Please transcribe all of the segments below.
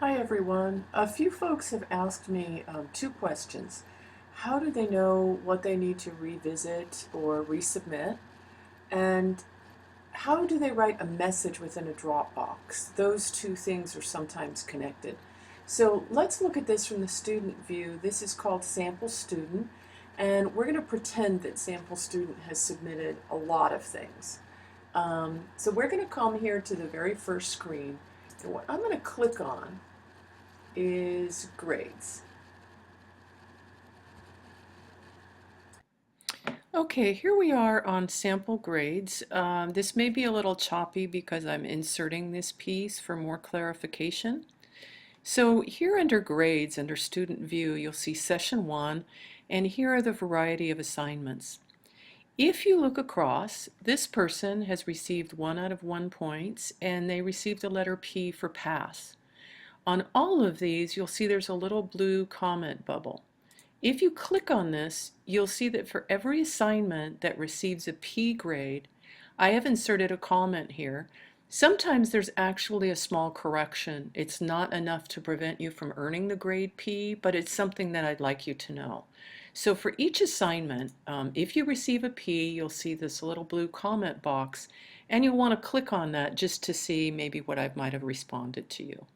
Hi everyone. A few folks have asked me two questions. How do they know what they need to revisit or resubmit? And how do they write a message within a Dropbox? Those two things are sometimes connected. So let's look at this from the student view. This is called Sample Student, and we're going to pretend that Sample Student has submitted a lot of things. So we're going to come here to the very first screen, and what I'm going to click on is grades. Okay, here we are on sample grades. This may be a little choppy because I'm inserting this piece for more clarification. So here under grades, under student view, you'll see session 1, and here are the variety of assignments. If you look across, this person has received 1 out of 1 points, and they received a letter P for pass. On all of these, you'll see there's a little blue comment bubble. If you click on this, you'll see that for every assignment that receives a P grade, I have inserted a comment here. Sometimes there's actually a small correction. It's not enough to prevent you from earning the grade P, but it's something that I'd like you to know. So for each assignment, if you receive a P, you'll see this little blue comment box, and you'll want to click on that just to see maybe what I might have responded to you.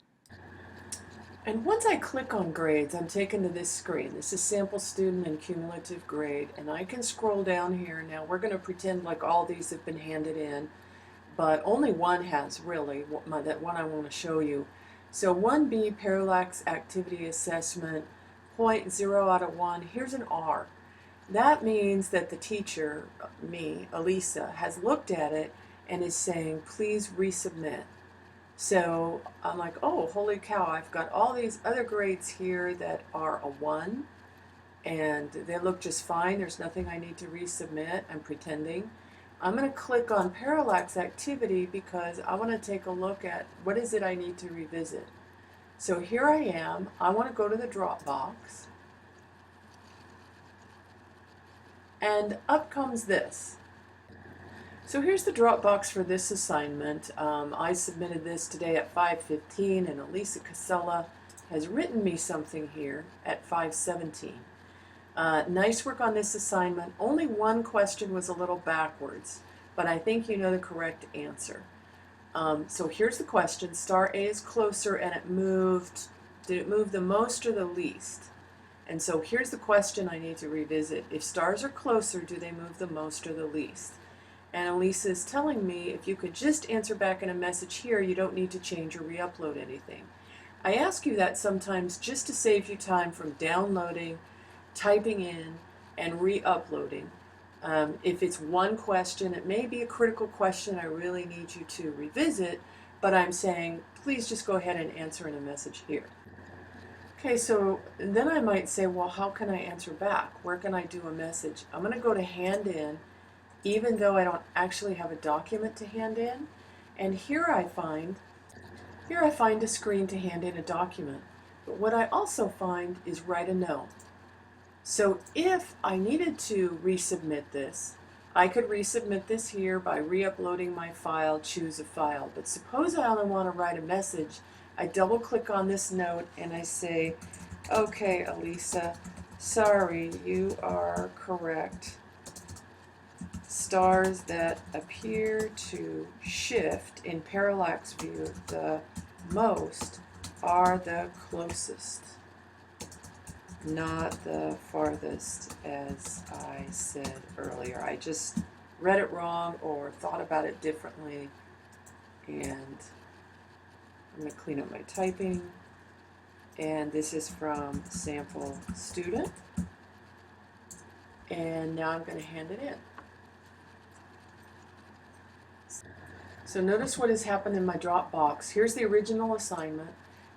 And once I click on grades, I'm taken to this screen. This is sample student and cumulative grade, and I can scroll down here. Now we're going to pretend like all these have been handed in, but only one has really, that one I want to show you. So 1B, parallax activity assessment, 0.0 out of 1. Here's an R. That means that the teacher, me, Elisa, has looked at it and is saying, please resubmit. So I'm like, oh, holy cow, I've got all these other grades here that are a 1, and they look just fine. There's nothing I need to resubmit. I'm pretending. I'm going to click on parallax activity because I want to take a look at what is it I need to revisit. So here I am. I want to go to the Dropbox, and up comes this. So here's the Dropbox for this assignment. I submitted this today at 5:15, and Elisa Casella has written me something here at 5:17. Nice work on this assignment. Only one question was a little backwards, but I think you know the correct answer. So here's the question. Star A is closer, and it moved. Did it move the most or the least? And so here's the question I need to revisit. If stars are closer, do they move the most or the least? And Elisa is telling me if you could just answer back in a message here, you don't need to change or re-upload anything. I ask you that sometimes just to save you time from downloading, typing in, and re-uploading. If it's one question, it may be a critical question I really need you to revisit, but I'm saying please just go ahead and answer in a message here. Okay, so then I might say, well, how can I answer back? Where can I do a message? I'm going to go to hand in, even though I don't actually have a document to hand in. And here I find a screen to hand in a document. But what I also find is write a note. So if I needed to resubmit this, I could resubmit this here by re-uploading my file, choose a file. But suppose I only want to write a message. I double click on this note and I say, okay, Elisa, sorry, you are correct. Stars that appear to shift in parallax view the most are the closest, not the farthest, as I said earlier. I just read it wrong or thought about it differently, and I'm going to clean up my typing. And this is from sample student, and now I'm going to hand it in. So notice what has happened in my Dropbox. Here's the original assignment.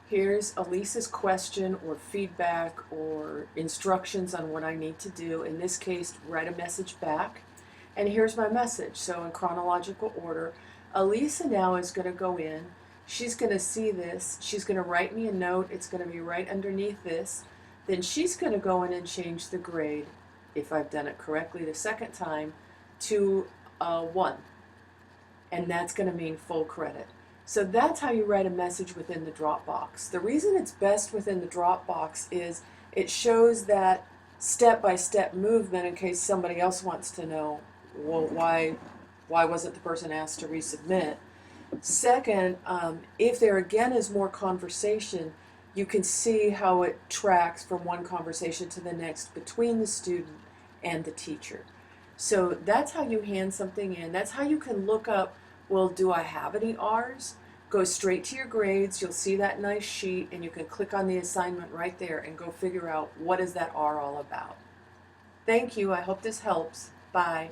Here's Elisa's question or feedback or instructions on what I need to do. In this case, write a message back. And here's my message. So in chronological order, Elisa now is going to go in. She's going to see this. She's going to write me a note. It's going to be right underneath this. Then she's going to go in and change the grade, if I've done it correctly the second time, to 1. And that's going to mean full credit. So that's how you write a message within the Dropbox. The reason it's best within the Dropbox is it shows that step-by-step movement in case somebody else wants to know, well, why wasn't the person asked to resubmit? Second, if there again is more conversation, you can see how it tracks from one conversation to the next between the student and the teacher. So that's how you hand something in. That's how you can look up, well, do I have any R's? Go straight to your grades. You'll see that nice sheet, and you can click on the assignment right there and go figure out what is that R all about. Thank you. I hope this helps. Bye.